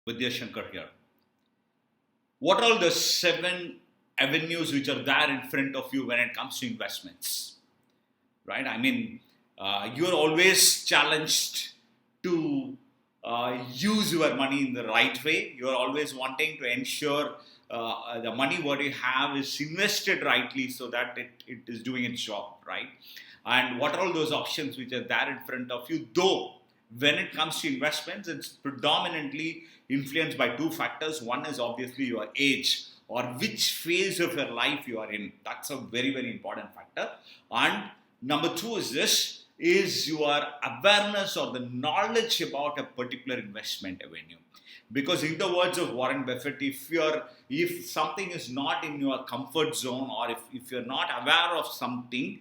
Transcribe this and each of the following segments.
Vidya Shankar here. What are the 7 avenues which are there in front of you when it comes to investments? Right? I mean, you're always challenged to use your money in the right way. You're always wanting to ensure the money what you have is invested rightly so that it is doing its job, right? And what are all those options which are there in front of you? Though, when it comes to investments, it's predominantly influenced by two factors. One is obviously your age or which phase of your life you are in. That's a very, very important factor. And number two is this is your awareness or the knowledge about a particular investment avenue. Because in the words of Warren Buffett, if something is not in your comfort zone or if you're not aware of something,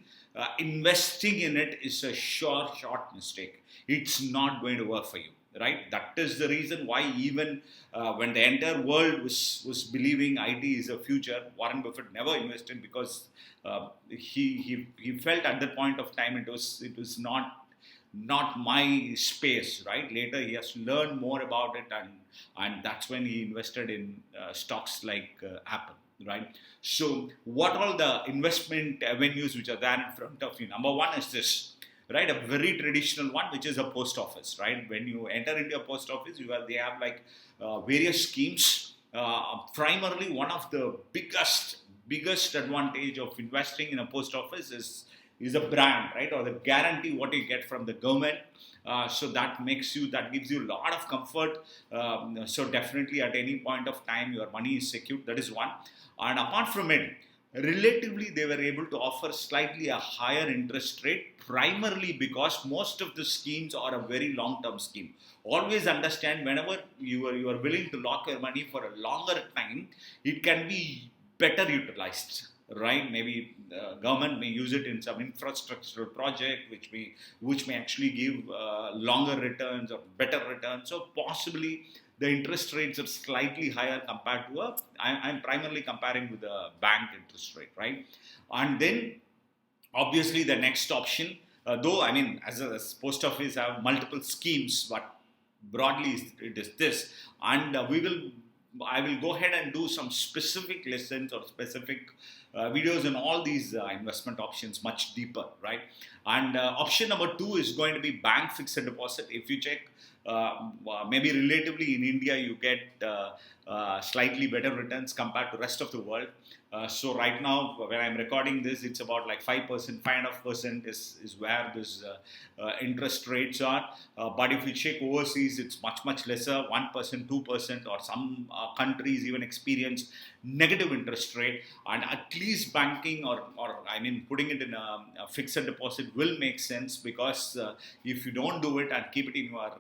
investing in it is a short mistake. It's not going to work for you, right? That is the reason why even when the entire world was believing IT is a future, Warren Buffett never invested because he felt at that point of time it was not my space, right? Later he has to learn more about it, and that's when he invested in stocks like Apple, right? So what are the investment avenues which are there in front of you? Number one is this, right? A very traditional one, which is a post office, right? When you enter into a post office, they have like various schemes. Primarily, one of the biggest advantage of investing in a post office is a brand, right? Or the guarantee what you get from the government. So that gives you a lot of comfort. So definitely at any point of time, your money is secured. That is one. And apart from it, relatively they were able to offer slightly a higher interest rate, primarily because most of the schemes are a very long-term scheme. Always understand, whenever you are willing to lock your money for a longer time, it can be better utilized, right? Maybe the government may use it in some infrastructural project which may actually give longer returns or better returns. So possibly the interest rates are slightly higher compared to I'm primarily comparing with the bank interest rate, right? And then obviously the next option, though I mean as a post office have multiple schemes, but broadly it is this, and I will go ahead and do some specific lessons or specific videos on all these investment options much deeper, right? And option number two is going to be bank fixed deposit. If you check, maybe relatively in India, you get slightly better returns compared to rest of the world. So right now, when I'm recording this, it's about like 5%, 5.5% is where this interest rates are. But if you check overseas, it's much lesser, 1%, 2%, or some countries even experience negative interest rate. And at least banking or I mean putting it in a fixed deposit will make sense, because if you don't do it and keep it in your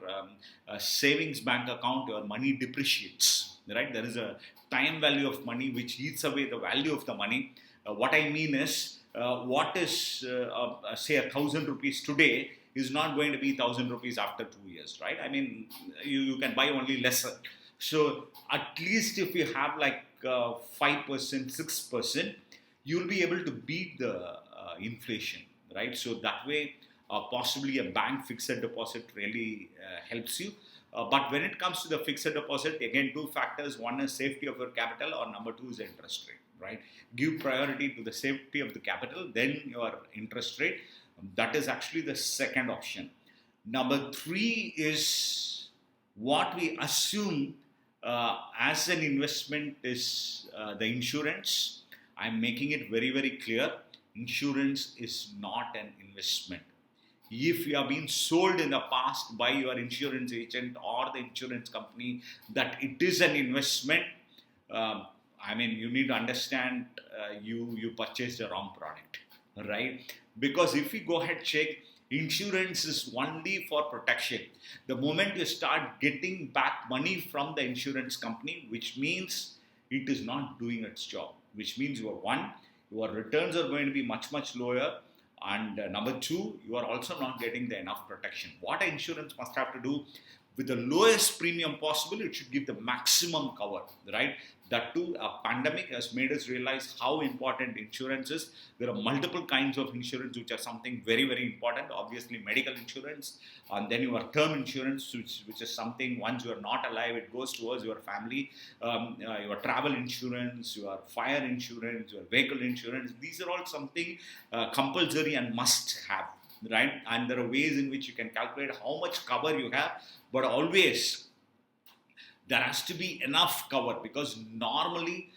savings bank account, your money depreciates, right? There is a time value of money which eats away the value of the money. What I mean is, what is say 1,000 rupees today is not going to be 1,000 rupees after 2 years, right? I mean, you can buy only lesser. So at least if you have like 5%, 6%, you'll be able to beat the inflation, right? So that way, possibly a bank fixed deposit really helps you. But when it comes to the fixed deposit, again, two factors. One is safety of your capital, or number two is interest rate, right? Give priority to the safety of the capital, then your interest rate. That is actually the second option. Number three is what we assume as an investment is the insurance. I'm making it very, very clear. Insurance is not an investment. If you have been sold in the past by your insurance agent or the insurance company that it is an investment, I mean, you need to understand you purchased the wrong product, right? Because if you go ahead check, insurance is only for protection. The moment you start getting back money from the insurance company, which means it is not doing its job, which means your returns are going to be much lower. And number two, you are also not getting the enough protection. What insurance must have to do, with the lowest premium possible, it should give the maximum cover, right? That too, a pandemic has made us realize how important insurance is. There are multiple kinds of insurance which are something very, very important. Obviously, medical insurance, and then your term insurance, which is something once you are not alive, it goes towards your family. Your travel insurance, your fire insurance, your vehicle insurance. These are all something compulsory and must have, right? And there are ways in which you can calculate how much cover you have, but always there has to be enough cover, because normally,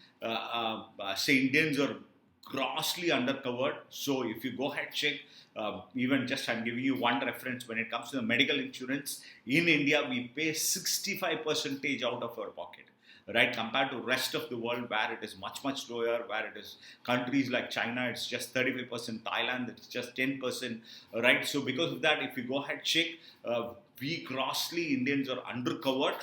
say Indians are grossly undercovered. So if you go ahead check, even just I'm giving you one reference, when it comes to the medical insurance in India, we pay 65% out of our pocket, right, compared to rest of the world where it is much lower, where it is countries like China, it's just 35%, Thailand, it's just 10%, right? So because of that, if you go ahead check, we grossly Indians are undercovered.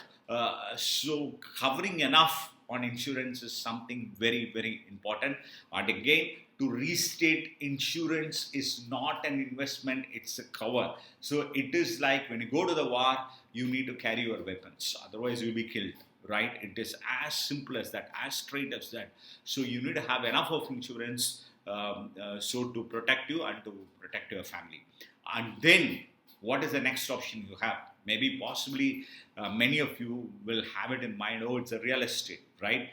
So covering enough on insurance is something very, very important. And again, to restate, insurance is not an investment, it's a cover. So it is like when you go to the war, you need to carry your weapons, otherwise you'll be killed, right? It is as simple as that, as straight as that. So you need to have enough of insurance, so to protect you and to protect your family. And then what is the next option you have? Maybe possibly many of you will have it in mind, oh, it's a real estate, right?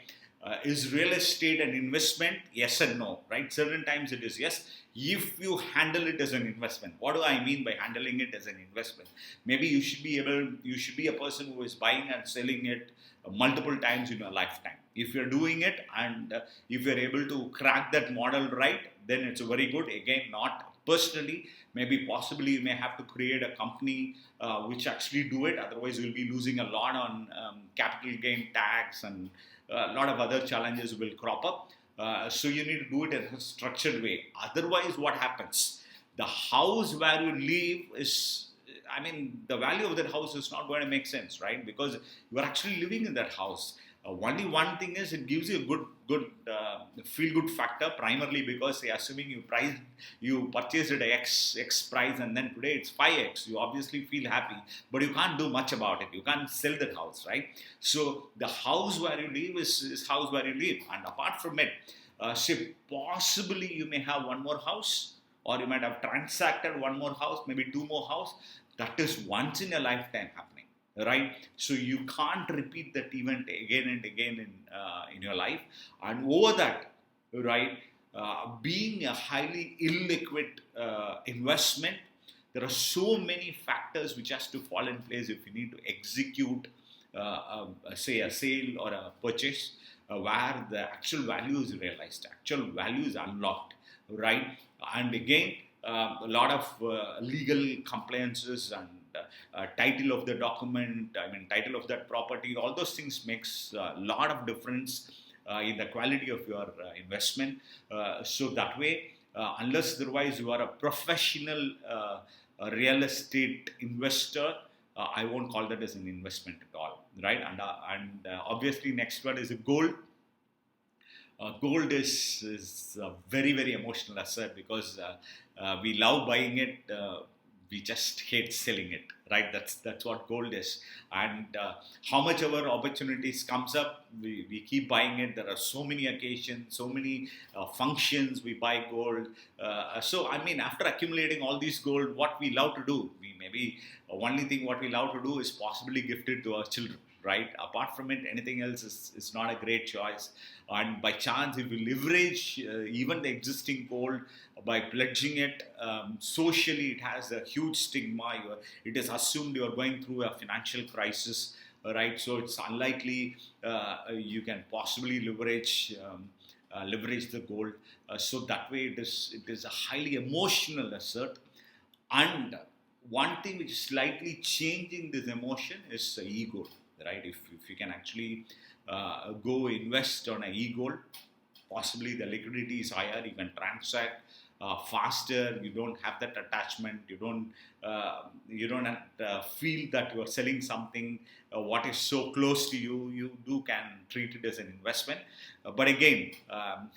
Is real estate an investment? Yes and no, right? Certain times it is yes, if you handle it as an investment. What do I mean by handling it as an investment? Maybe you should be a person who is buying and selling it multiple times in your lifetime. If you're doing it, and if you're able to crack that model right, then it's very good. Again, not personally, maybe possibly you may have to create a company which actually do it, otherwise you'll be losing a lot on capital gain tax, and a lot of other challenges will crop up. So you need to do it in a structured way. Otherwise, what happens? The house where you live is, I mean, the value of that house is not going to make sense, right? Because you are actually living in that house. Only one thing is, it gives you a good feel-good factor, primarily because, say, assuming you purchased it at X price, and then today it's 5X, you obviously feel happy, but you can't do much about it. You can't sell that house, right? So the house where you live is house where you live. And apart from it, say, possibly you may have one more house, or you might have transacted one more house, maybe two more house. That is once in a lifetime happening, right? So you can't repeat that event again and again in your life. And over that, right, being a highly illiquid investment, there are so many factors which has to fall in place if you need to execute, say, a sale or a purchase, where the actual value is realized, actual value is unlocked, right? And again, a lot of legal compliances and title of the document, I mean, title of that property, all those things makes a lot of difference in the quality of your investment. So that way, unless otherwise you are a professional real estate investor, I won't call that as an investment at all, right? And obviously, next one is gold. Gold is a very, very emotional asset, because we love buying it, we just hate selling it, right? That's what gold is. And how much ever opportunities comes up, we keep buying it. There are so many occasions, so many functions we buy gold. So I mean, after accumulating all these gold, what we love to do, only thing what we love to do is possibly gift it to our children, right? Apart from it, anything else is not a great choice. And by chance, if you leverage even the existing gold by pledging it, socially it has a huge stigma. It is assumed you are going through a financial crisis, right? So it's unlikely you can possibly leverage the gold. So that way it is a highly emotional asset. And one thing which is slightly changing this emotion is e-gold, right? If you can actually go invest on an e-gold, possibly the liquidity is higher, you can transact faster, you don't have that attachment, you don't feel that you are selling something what is so close to you. You can treat it as an investment. But again,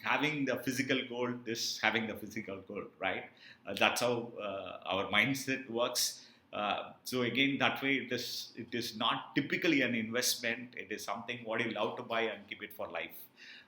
having the physical gold is having the physical gold, right? That's how our mindset works. So again, that way it is not typically an investment. It is something what you love to buy and keep it for life,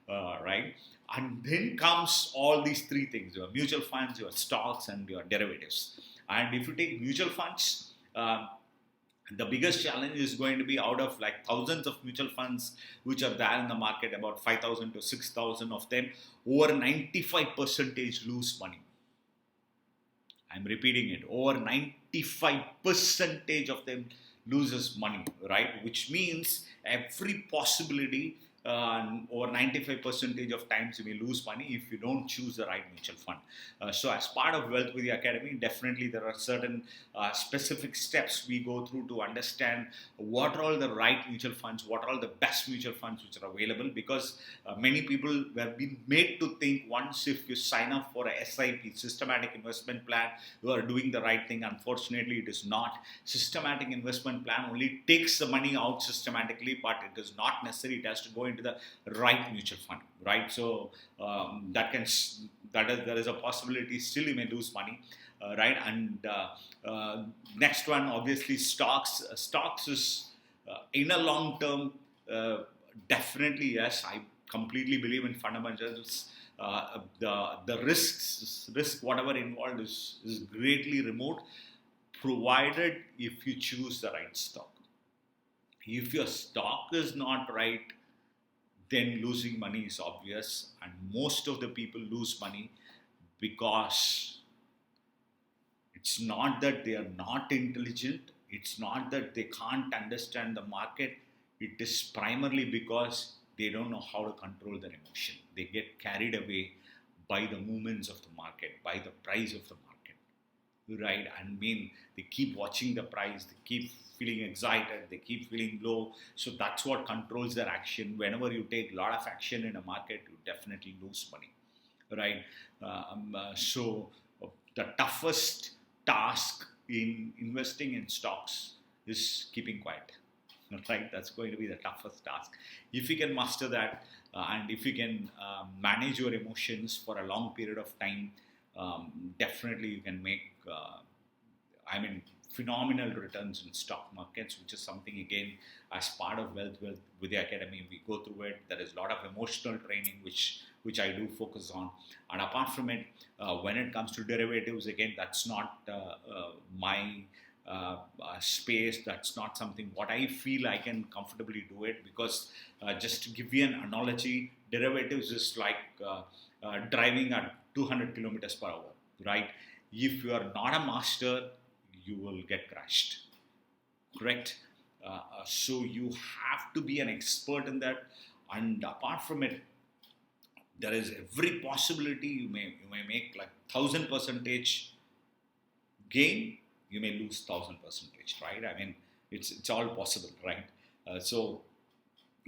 right? And then comes all these three things: your mutual funds, your stocks, and your derivatives. And if you take mutual funds, the biggest challenge is going to be out of like thousands of mutual funds which are there in the market, about 5,000 to 6,000 of them, over 95% lose money. I'm repeating it, over 95% of them loses money, right? Which means every possibility, over 95% of times you may lose money if you don't choose the right mutual fund. So as part of Wealth with the Academy, definitely there are certain specific steps we go through to understand what are all the right mutual funds, what are all the best mutual funds which are available, because many people were being made to think once if you sign up for a SIP, systematic investment plan, you are doing the right thing. Unfortunately, it is not. Systematic investment plan only takes the money out systematically, but it is not necessary. It has to go into the right mutual fund, right? So there is a possibility still you may lose money, right? And next one, obviously, stocks. Stocks is in a long term, definitely yes. I completely believe in fundamentals. The risk whatever involved is greatly remote, provided if you choose the right stock. If your stock is not right, then losing money is obvious, and most of the people lose money because it's not that they are not intelligent, it's not that they can't understand the market, it is primarily because they don't know how to control their emotion. They get carried away by the movements of the market, by the price of the market, right? I mean, they keep watching the price, they keep feeling excited, they keep feeling low. So that's what controls their action. Whenever you take a lot of action in a market, you definitely lose money, right? So the toughest task in investing in stocks is keeping quiet, right? That's going to be the toughest task. If you can master that, and if you can manage your emotions for a long period of time, definitely you can make phenomenal returns in stock markets, which is something, again, as part of Wealth with the Academy, we go through it. There is a lot of emotional training which I do focus on. And apart from it, when it comes to derivatives, again, that's not my space. That's not something what I feel I can comfortably do it, because just to give you an analogy, derivatives is like driving at 200 kilometers per hour, right? If you are not a master, you will get crashed, correct? So you have to be an expert in that. And apart from it, there is every possibility you may make like 1,000% gain, you may lose 1,000%, right? I mean, it's all possible, right? So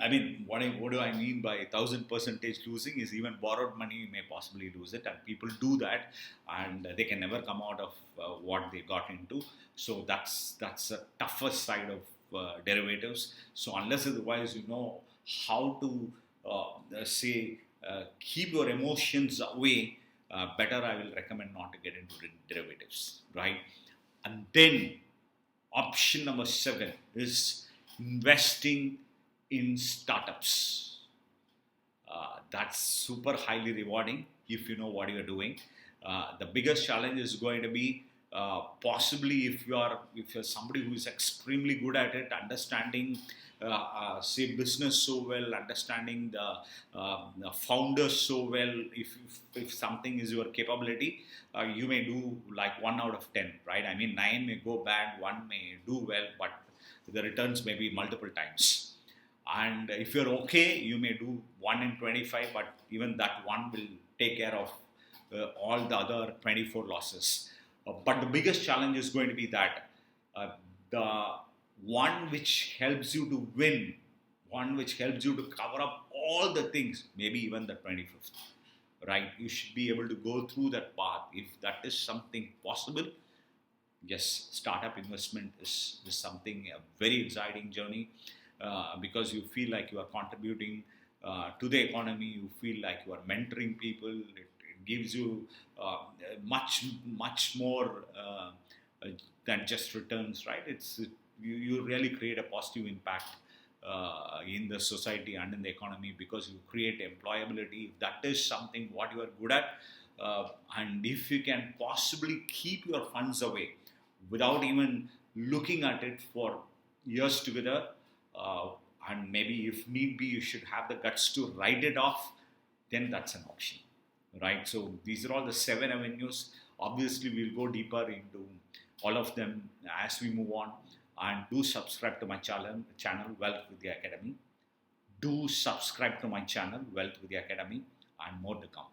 I mean, what do I mean by 1,000% losing is even borrowed money, you may possibly lose it, and people do that, and they can never come out of what they got into. So that's the toughest side of derivatives. So unless otherwise you know how to keep your emotions away, better I will recommend not to get into derivatives, right? And then option number 7 is investing in startups. That's super highly rewarding if you know what you're doing. The biggest challenge is going to be possibly if you're somebody who is extremely good at it, understanding say business so well, understanding the founders so well. If something is your capability, you may do like 1 out of 10, right? I mean, 9 may go bad, 1 may do well, but the returns may be multiple times. And if you're okay, you may do 1 in 25, but even that one will take care of all the other 24 losses. But the biggest challenge is going to be that the one which helps you to win, one which helps you to cover up all the things, maybe even the 25th, right? You should be able to go through that path. If that is something possible, yes, startup investment is something, a very exciting journey. Because you feel like you are contributing to the economy, you feel like you are mentoring people. It gives you much more than just returns, right? You really create a positive impact in the society and in the economy, because you create employability. If that is something what you are good at, and if you can possibly keep your funds away without even looking at it for years together, uh, and maybe if need be you should have the guts to write it off, then that's an option, right? So these are all the 7 avenues. Obviously we'll go deeper into all of them as we move on. And do subscribe to my channel Wealth with the Academy. Do subscribe to my channel Wealth with the Academy, and more to come.